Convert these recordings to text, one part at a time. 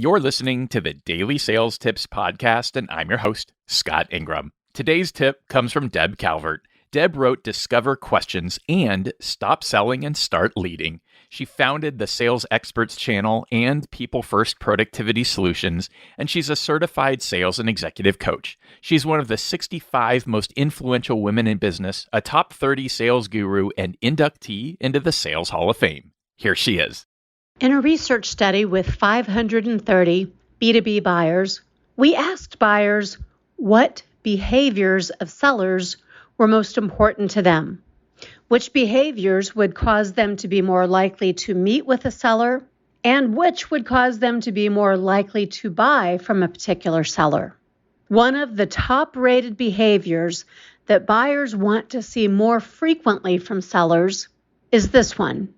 You're listening to the Daily Sales Tips podcast, and I'm your host, Scott Ingram. Today's tip comes from Deb Calvert. Deb wrote Discover Questions and Stop Selling and Start Leading. She founded the Sales Experts channel and People First Productivity Solutions, and she's a certified sales and executive coach. She's one of the 65 most influential women in business, a top 30 sales guru, and inductee into the Sales Hall of Fame. Here she is. In a research study with 530 B2B buyers, we asked buyers what behaviors of sellers were most important to them, which behaviors would cause them to be more likely to meet with a seller, and which would cause them to be more likely to buy from a particular seller. One of the top-rated behaviors that buyers want to see more frequently from sellers is this one.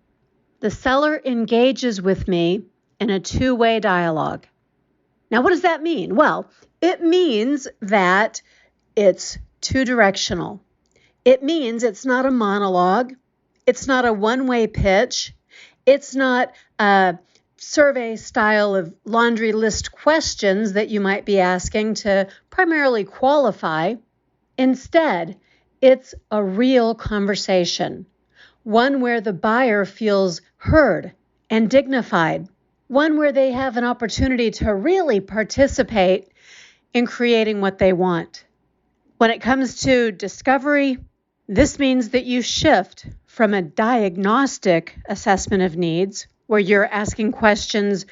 The seller engages with me in a two-way dialogue. Now, what does that mean? Well, it means that it's two-directional. It means it's not a monologue. It's not a one-way pitch. It's not a survey style of laundry list questions that you might be asking to primarily qualify. Instead, it's a real conversation, one where the buyer feels heard and dignified, one where they have an opportunity to really participate in creating what they want. When it comes to discovery, this means that you shift from a diagnostic assessment of needs, where you're asking questions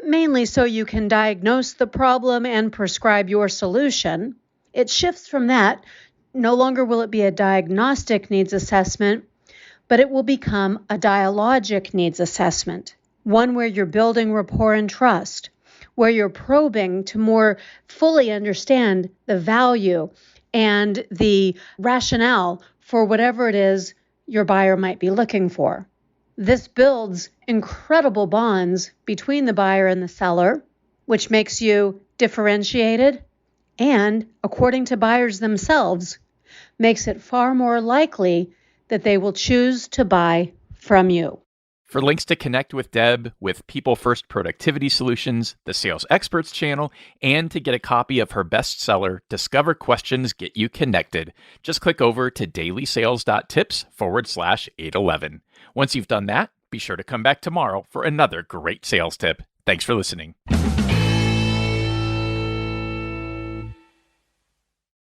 mainly so you can diagnose the problem and prescribe your solution. It shifts from that. No longer will it be a diagnostic needs assessment, but it will become a dialogic needs assessment, one where you're building rapport and trust, where you're probing to more fully understand the value and the rationale for whatever it is your buyer might be looking for. This builds incredible bonds between the buyer and the seller, which makes you differentiated and, according to buyers themselves, makes it far more likely that they will choose to buy from you. For links to connect with Deb, with People First Productivity Solutions, the Sales Experts channel, and to get a copy of her bestseller, Discover Questions Get You Connected, just click over to DailySales.Tips/811. Once you've done that, be sure to come back tomorrow for another great sales tip. Thanks for listening.